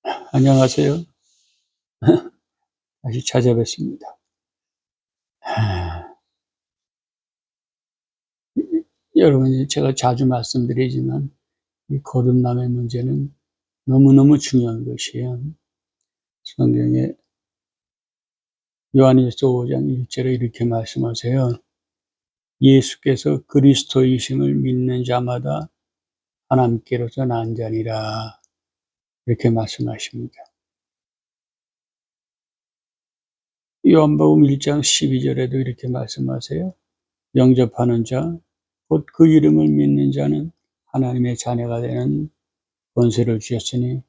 안녕하세요. 다시 찾아뵙습니다. 여러분, 제가 자주 말씀드리지만 이 거듭남의 문제는 너무너무 중요한 것이에요. 성경에 요한일서 5장 1절에 이렇게 말씀하세요. 예수께서 그리스도이심을 믿는 자마다 하나님께로서 난 자니라. 이렇게 말씀하십니다. 요한복음 1장 12절에도 이렇게 말씀하세요. 영접하는 자, 곧 그 이름을 믿는 자는 하나님의 자녀가 되는 권세를 주셨으니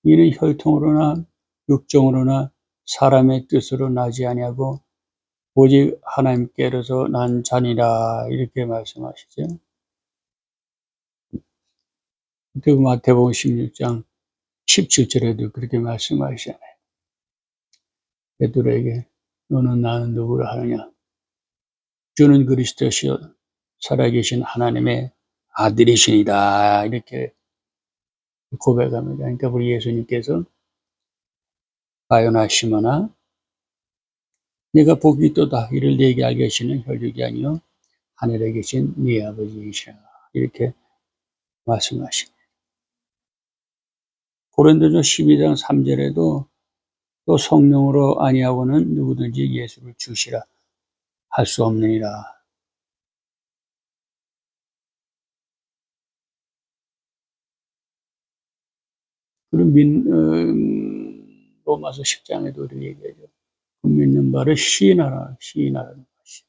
이는 혈통으로나 육정으로나 사람의 뜻으로 나지 아니하고 오직 하나님께로서 난 자니라. 이렇게 말씀하시죠. 그리고 마태복음 16장 17절에도 그렇게 말씀하시잖아요. 베드로에게 너는 나는 누구를 하느냐? 주는 그리스도시요 살아계신 하나님의 아들이시니다. 이렇게 고백합니다. 그러니까 우리 예수님께서 바요나 시모나 네가 복이 있도다 이를 네게 알게 하시는 혈육이 아니요 하늘에 계신 네 아버지이시라. 이렇게 말씀하십니다. 고린도전 12장 3절에도 또 성령으로 아니하고는 누구든지 예수를 주시라 할 수 없느니라. 그럼 로마서 10장에도 이렇게 얘기하죠. 그 믿는 바를 시인하라는 것이.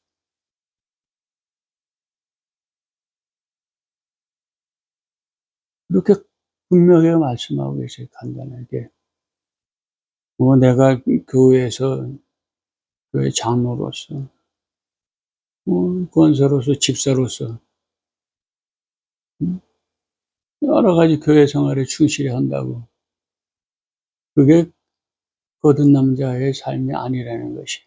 그렇게 분명하게 말씀하고 계세요. 간단하게. 내가 교회에서 교회 장로로서 권사로서 집사로서 여러 가지 교회 생활에 충실히 한다고 그게 거듭난 자의 삶이 아니라는 것이.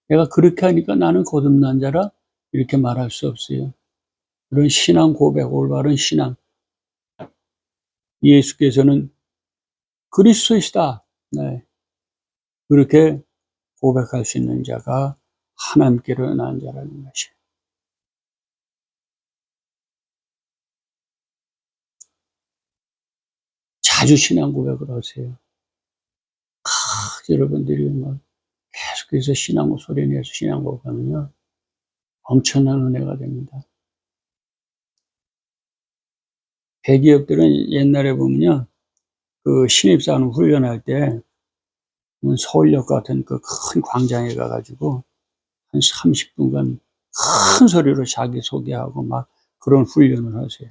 내가 그렇게 하니까 나는 거듭난 자라 이렇게 말할 수 없어요. 그런 신앙 고백, 올바른 신앙. 예수께서는 그리스도이시다. 네. 그렇게 고백할 수 있는 자가 하나님께로 난 자라는 것이. 자주 신앙 고백을 하세요. 여러분들이 막 계속해서 신앙 소리 내서 신앙 고백하면요. 엄청난 은혜가 됩니다. 대기업들은 옛날에 보면요. 그 신입사원 훈련할 때 서울역 같은 그 큰 광장에 가가지고 한 30분간 큰 소리로 자기 소개하고 막 그런 훈련을 하세요.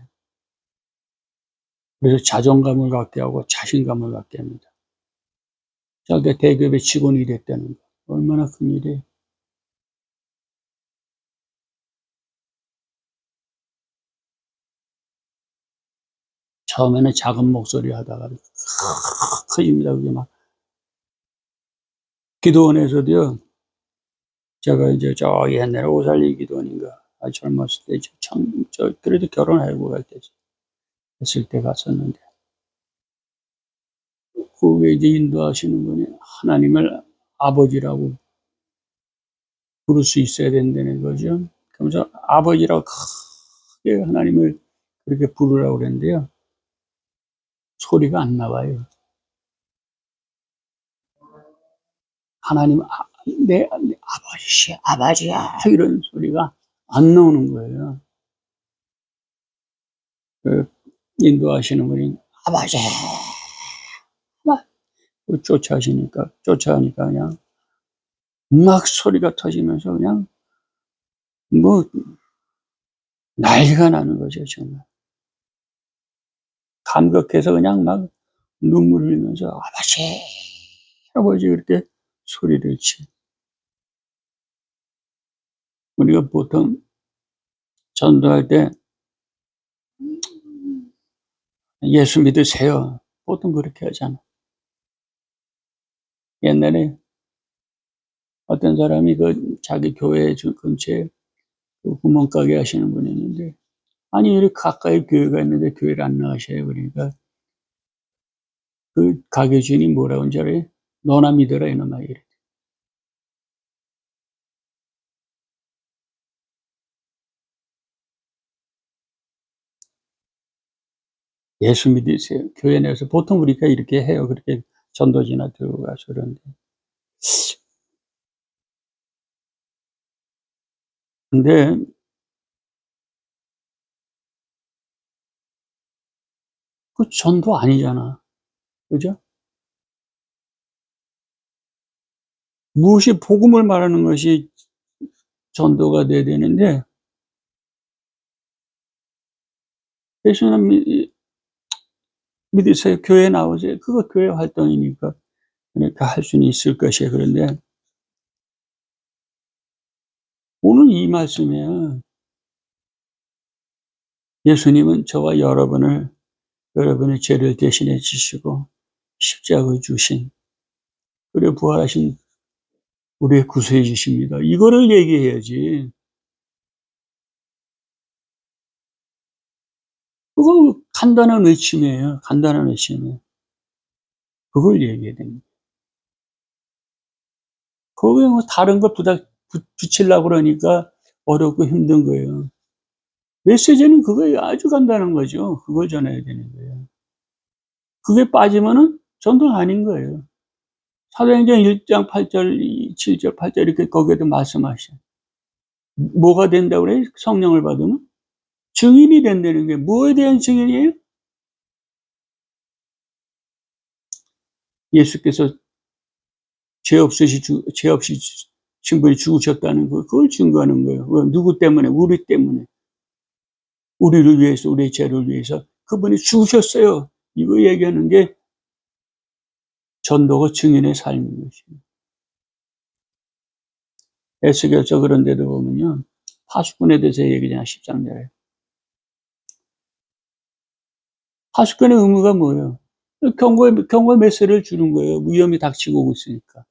그래서 자존감을 갖게 하고 자신감을 갖게 합니다. 자기가 대기업의 직원이 됐다는 거. 얼마나 큰 일이에요. 처음에는 작은 목소리 하다가 커집니다. 그게 막. 기도원에서도요, 제가 이제 저 옛날에 오살리 기도원인가, 아주 젊었을 때, 그래도 결혼하고 갈 때, 했을 때 갔었는데, 그게 이제 인도하시는 분이 하나님을 아버지라고 부를 수 있어야 된다는 거죠. 그러면서 아버지라고 크게 하나님을 그렇게 부르라고 그랬는데요. 소리가 안 나와요. 하나님, 내 아버지야. 이런 소리가 안 나오는 거예요. 그 인도하시는 분이 아버지, 막 쫓아가니까 그냥 막 소리가 터지면서 그냥 뭐 난리가 나는 거죠, 정말. 감격해서 그냥 막 눈물 흘리면서 아버지, 아버지 그렇게 소리를 치. 우리가 보통 전도할 때 예수 믿으세요. 보통 그렇게 하잖아. 옛날에 어떤 사람이 그 자기 교회 근처에 그 구멍가게 하시는 분이 있는데, 아니, 이렇게 가까이 교회가 있는데 교회를 안 나가셔요. 그러니까 그 가게 주인이 뭐라고 하는지 알아요? 너나 믿어라 이놈아 이래. 예수 믿으세요. 교회 내에서 보통 우리가 이렇게 해요. 그렇게 전도지나 들고 가서 그런데. 근데 그 전도 아니잖아. 그죠? 무엇이 복음을 말하는 것이 전도가 돼야 되는데 예수님 믿으세요. 교회 나오세요. 그거 교회 활동이니까 그러니까 할 수는 있을 것이에요. 그런데 오늘 이 말씀에 예수님은 저와 여러분의 죄를 대신해 주시고 십자가에 주신 그리고 부활하신 우리의 구세해 주십니다. 이거를 얘기해야지. 그거 간단한 외침이에요. 간단한 외침이에요. 그걸 얘기해야 됩니다. 거기에 뭐 다른 걸 붙이려고 그러니까 어렵고 힘든 거예요. 메시지는 그거예요. 아주 간단한 거죠. 그걸 전해야 되는 거예요. 그게 빠지면은 전도가 아닌 거예요. 사도행전 1장 8절, 7절, 8절 이렇게 거기에도 말씀하셔요. 뭐가 된다고 그래요? 성령을 받으면? 증인이 된다는 게 뭐에 대한 증인이에요? 예수께서 죄 없이 충분히 죽으셨다는 거, 그걸 증거하는 거예요. 누구 때문에? 우리 때문에. 우리를 위해서, 우리의 죄를 위해서 그분이 죽으셨어요. 이거 얘기하는 게 전도가 증인의 삶인 것입니다. 에스겔서 그런 데도 보면요. 파수꾼에 대해서 얘기잖아요. 10장절에. 파수꾼의 의무가 뭐예요? 경고의 메시지를 주는 거예요. 위험이 닥치고 오고 있으니까.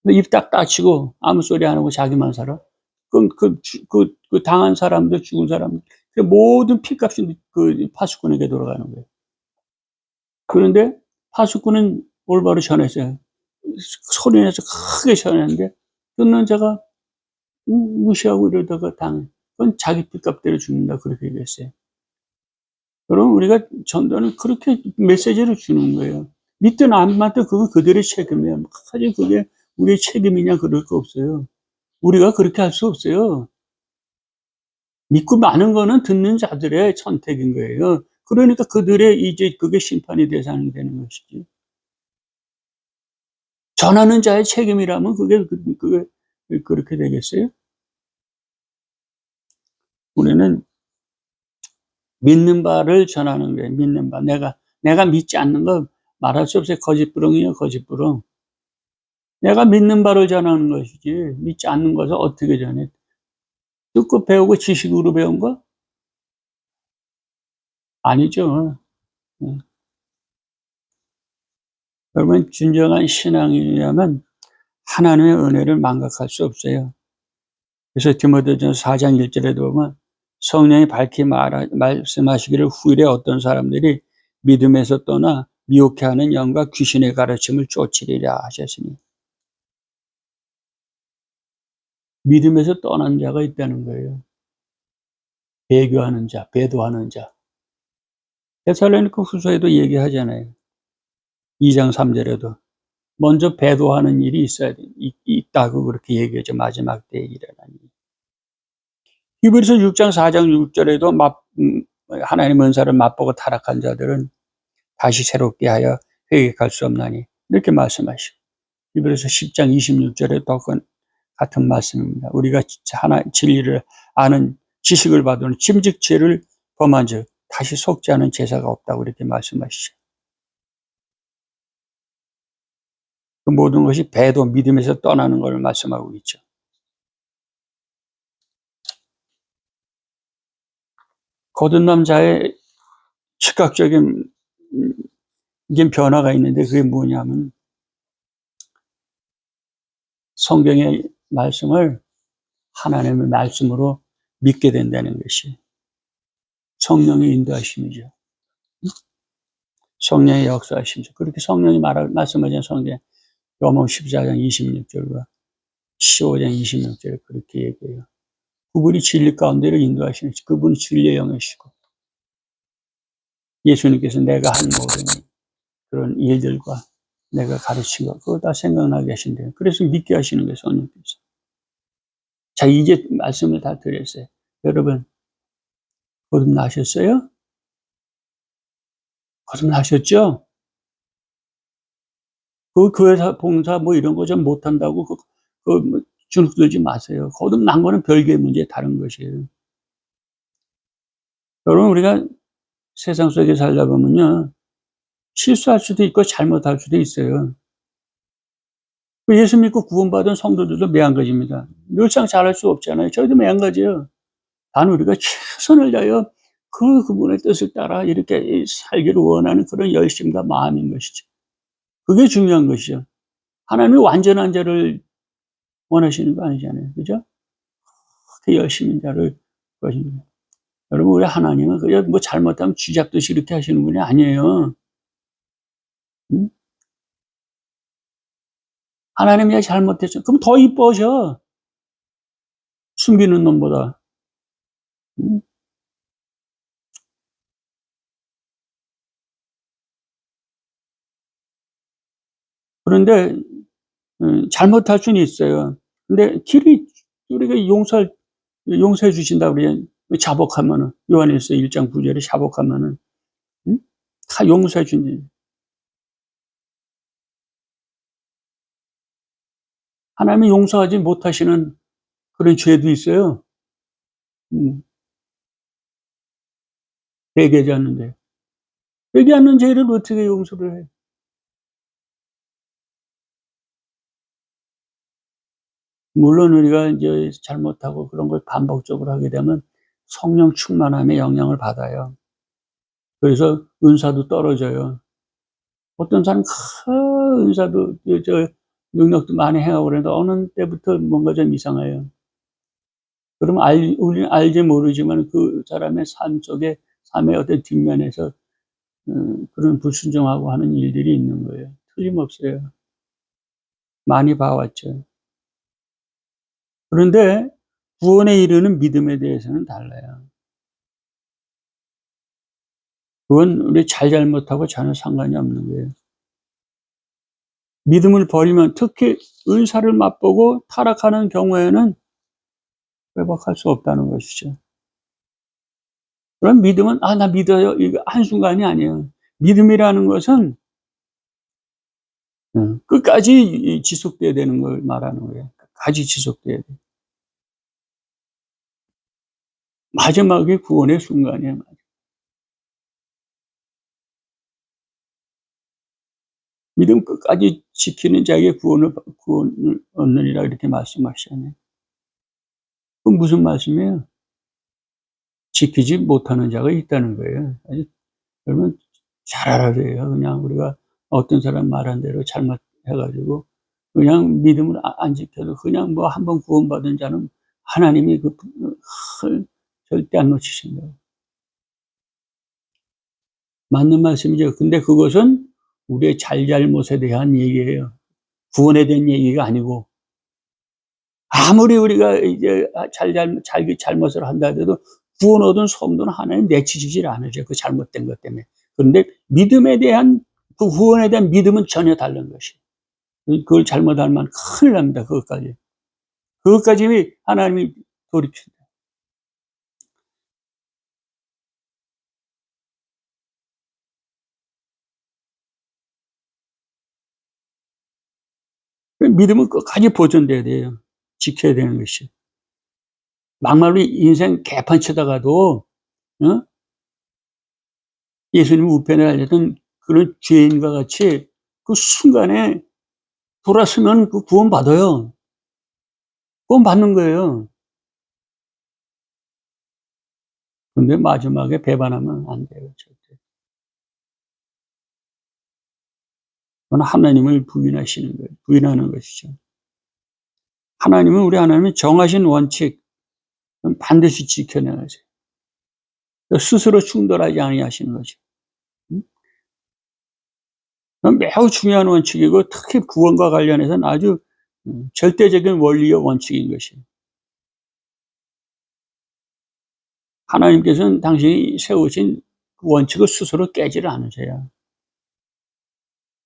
근데 입 딱 닥치고 아무 소리 안 하고 자기만 살아? 그럼 그 당한 사람들, 죽은 사람들, 그 모든 피값이 그 파수꾼에게 돌아가는 거예요. 그런데 파수꾼은 올바로 전했어요. 소리내서 크게 전했는데 듣는 자가 무시하고 이러다가 당해. 그건 자기 피값대로 죽는다. 그렇게 얘기했어요. 여러분, 우리가 전도는 그렇게 메시지를 주는 거예요. 믿든 안 믿든 그건 그들의 책임이에요. 사실 그게 우리의 책임이냐 그럴 거 없어요. 우리가 그렇게 할 수 없어요. 믿고 많은 거는 듣는 자들의 선택인 거예요. 그러니까 그들의 이제 그게 심판의 대상이 되는 것이지. 전하는 자의 책임이라면 그게 그렇게 되겠어요? 우리는 믿는 바를 전하는 거예요. 믿는 바. 내가 믿지 않는 거 말할 수 없어요. 거짓부렁이에요, 거짓부렁. 내가 믿는 바를 전하는 것이지, 믿지 않는 것을 어떻게 전해? 듣고 배우고 지식으로 배운 거? 아니죠. 여러분, 진정한 신앙이라면 하나님의 은혜를 망각할 수 없어요. 그래서 디모데전서 4장 1절에도 보면 성령이 밝히 말씀하시기를 후일에 어떤 사람들이 믿음에서 떠나 미혹해하는 영과 귀신의 가르침을 쫓으리라 하셨으니 믿음에서 떠난 자가 있다는 거예요. 배교하는 자, 배도하는 자. 데살로니가 후서에도 얘기하잖아요. 2장 3절에도 먼저 배도하는 일이 있다고 그렇게 얘기하죠. 마지막 때에 일어나는 일. 히브리서 6장 4장 6절에도 하나님의 은사를 맛보고 타락한 자들은 다시 새롭게 하여 회개할 수 없나니 이렇게 말씀하시고 히브리서 10장 26절에 또 같은 말씀입니다. 우리가 진리를 아는 지식을 받은 짐즉 죄를 범한 즉 다시 속지 않은 제사가 없다고 이렇게 말씀하시죠. 그 모든 것이 배도 믿음에서 떠나는 걸 말씀하고 있죠. 거듭남 자의 즉각적인 변화가 있는데 그게 뭐냐면 성경의 말씀을 하나님의 말씀으로 믿게 된다는 것이 성령의 인도하심이죠. 성령의 역사하심서. 그렇게 성령이 말씀하신 성경 요한복음 14장 26절과 15장 26절에 그렇게 얘기해요. 그분이 진리 가운데로 인도하시는 그분이 진리의 영이시고 예수님께서 내가 한 모든 그런 일들과 내가 가르친 것 그거 다 생각나게 하신대요. 그래서 믿게 하시는 거예요. 성령께서. 자, 이제 말씀을 다 드렸어요. 여러분 거듭나셨어요? 거듭나셨죠? 그 교회사 봉사 뭐 이런 거 좀 못한다고 뭐 주눅들지 마세요. 거듭난 거는 별개의 문제 다른 것이에요. 여러분 우리가 세상 속에 살다 보면요. 실수할 수도 있고 잘못할 수도 있어요. 예수 믿고 구원받은 성도들도 매한가지입니다. 늘상 잘할 수 없잖아요. 저희도 매한가지예요. 단 우리가 최선을 다하여 그분의 뜻을 따라 이렇게 살기를 원하는 그런 열심과 마음인 것이죠. 그게 중요한 것이죠. 하나님이 완전한 자를 원하시는 거 아니잖아요. 그죠? 그 열심인 자를 구하십니다. 여러분, 우리 하나님은 그냥 뭐 잘못하면 쥐잡듯이 이렇게 하시는 분이 아니에요. 응? 하나님이 잘못했어. 그럼 더 이뻐져. 숨기는 놈보다. 응? 그런데 잘못할 수는 있어요. 근데 길이 우리가 용서해 주신다고 그래요. 자복하면은 요한일서 1장 9절에 자복하면은 응? 다 용서해 준대. 하나님이 용서하지 못하시는 그런 죄도 있어요. 회개하지 않는데. 회개 않는 죄를 어떻게 용서를 해? 물론 우리가 이제 잘못하고 그런 걸 반복적으로 하게 되면 성령 충만함의 영향을 받아요. 그래서 은사도 떨어져요. 어떤 사람은 큰 은사도 능력도 많이 해가고 그러는데 어느 때부터 뭔가 좀 이상해요. 그러면 우리는 알지 모르지만 그 사람의 삶 속에 삶의 어떤 뒷면에서 그런 불순종하고 하는 일들이 있는 거예요. 틀림없어요. 많이 봐왔죠. 그런데 구원에 이르는 믿음에 대해서는 달라요. 그건 우리 잘못하고 전혀 상관이 없는 거예요. 믿음을 버리면 특히 은사를 맛보고 타락하는 경우에는 회복할 수 없다는 것이죠. 그럼 믿음은 나 믿어요. 이거 한순간이 아니에요. 믿음이라는 것은 끝까지 지속돼야 되는 걸 말하는 거예요. 끝까지 지속돼야 돼요. 마지막에 구원의 순간이에요. 믿음 끝까지 지키는 자에게 구원을 얻느니라 이렇게 말씀하시잖아요. 그건 무슨 말씀이에요? 지키지 못하는 자가 있다는 거예요. 여러분 잘 알아야 돼요. 그냥 우리가 어떤 사람 말한 대로 잘못해가지고 그냥 믿음을 안 지켜도 그냥 뭐 한번 구원받은 자는 하나님이 절대 안 놓치신다. 맞는 말씀이죠. 근데 그것은 우리의 잘잘못에 대한 얘기예요. 구원에 대한 얘기가 아니고 아무리 우리가 이제 잘못을 한다 해도 구원 얻은 성도는 하나님 내치질 않으죠. 그 잘못된 것 때문에. 그런데 믿음에 대한 그 구원에 대한 믿음은 전혀 다른 것이에요. 그걸 잘못하면 큰일 납니다. 그것까지 하나님이 돌이킨다. 믿음은 끝까지 보존돼야 돼요. 지켜야 되는 것이. 막말로 인생 개판 치다가도 어? 예수님 우편에 달렸던 그런 죄인과 같이 그 순간에 돌아서면 그 구원 받아요. 구원 받는 거예요. 근데 마지막에 배반하면 안 돼요. 절대. 그건 하나님을 부인하는 것이죠. 우리 하나님이 정하신 원칙 반드시 지켜내야죠. 스스로 충돌하지 아니하시는 거죠. 매우 중요한 원칙이고 특히 구원과 관련해서는 아주 절대적인 원리의 원칙인 것이에요. 하나님께서는 당신이 세우신 그 원칙을 스스로 깨지를 않으세요.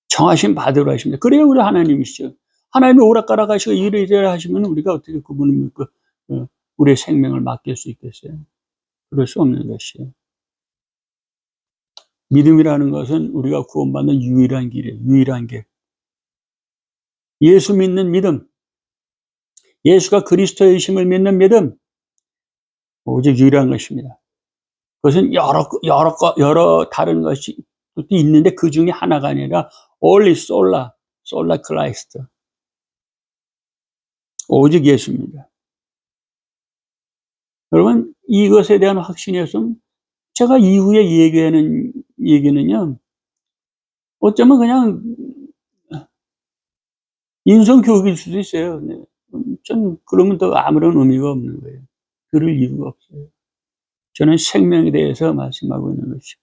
정하신 바대로 하십니다. 그래야 우리 하나님이시죠. 하나님이 오락가락하시고 이래저래 하시면 우리가 어떻게 그분을 믿고 우리의 생명을 맡길 수 있겠어요? 그럴 수 없는 것이에요. 믿음이라는 것은 우리가 구원받는 유일한 길이에요. 유일한 길. 예수 믿는 믿음, 예수가 그리스도이심을 믿는 믿음, 오직 유일한 것입니다. 그것은 여러 다른 것이 있는데 그 중에 하나가 아니라 only sola Christ. 오직 예수입니다. 여러분, 이것에 대한 확신이 없으면 제가 이후에 얘기하는 얘기는요, 어쩌면 그냥 인성교육일 수도 있어요. 좀 그러면 더 아무런 의미가 없는 거예요. 들을 이유가 없어요. 저는 생명에 대해서 말씀하고 있는 것이죠.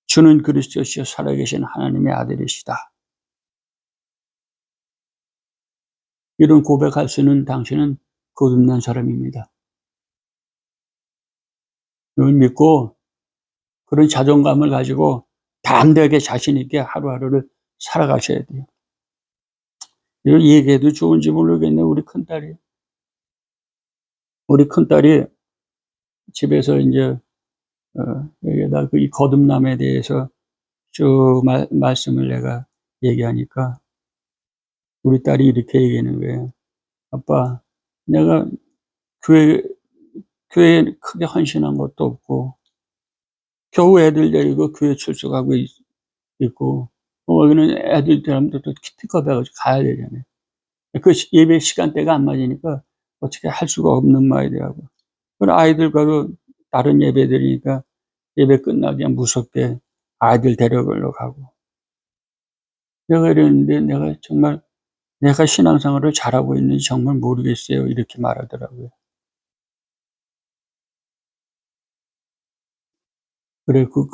주는 그리스도시요 살아계신 하나님의 아들이시다. 이런 고백할 수 있는 당신은 거듭난 사람입니다. 이걸 믿고 그런 자존감을 가지고 담대하게 자신 있게 하루하루를 살아가셔야 돼요. 이걸 얘기해도 좋은지 모르겠네. 우리 큰딸이 집에서 이제 여기에다 이 거듭남에 대해서 쭉 말씀을 내가 얘기하니까 우리 딸이 이렇게 얘기하는 거예요. 아빠, 내가 교회에 크게 헌신한 것도 없고 겨우 애들 데리고 교회 출석하고 있고 여기는 애들 데리면 또 픽업해 가지고 가야 되잖아요. 그 예배 시간대가 안 맞으니까 어떻게 할 수가 없는 말이더라고요. 그리고 아이들과도 다른 예배드리니까 예배 끝나기 무섭게 아이들 데려가려고 가고. 내가 이랬는데 내가 신앙생활을 잘하고 있는지 정말 모르겠어요. 이렇게 말하더라고요.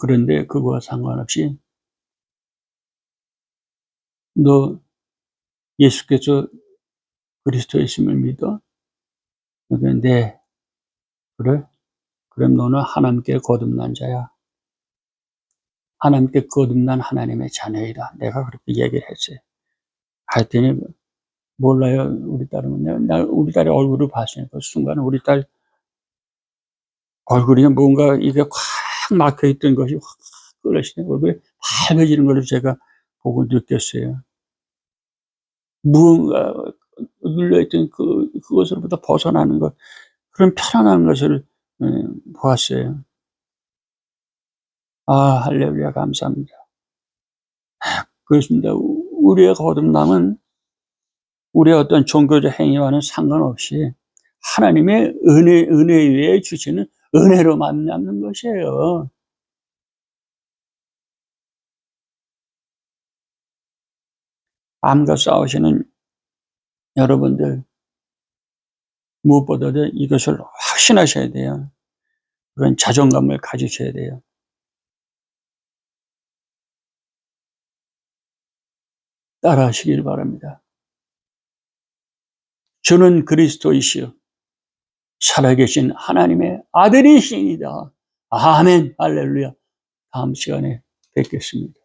그런데 그거와 상관없이 너 예수께서 그리스도이심을 믿어? 그러니까 네. 그래? 그럼 너는 하나님께 거듭난 자야. 하나님께 거듭난 하나님의 자녀이다. 내가 그렇게 얘기를 했어요. 그랬더니 몰라요. 우리 딸은 우리 딸의 얼굴을 봤으니까 그 순간 우리 딸 얼굴이 뭔가 이게 확 막혀 있던 것이 확 끌어지는 얼굴이 밝아지는 걸 제가 보고 느꼈어요. 무언가 눌려있던 그것으로부터 벗어나는 것, 그런 편안한 것을 보았어요. 아, 할렐루야, 감사합니다. 그렇습니다. 우리의 거듭남은 우리의 어떤 종교적 행위와는 상관없이 하나님의 은혜에 의해 주시는 은혜로 만나는 것이에요. 암과 싸우시는 여러분들, 무엇보다도 이것을 확신하셔야 돼요. 그런 자존감을 가지셔야 돼요. 따라하시길 바랍니다. 주는 그리스도이시요 살아계신 하나님의 아들이시니다. 아멘. 할렐루야. 다음 시간에 뵙겠습니다.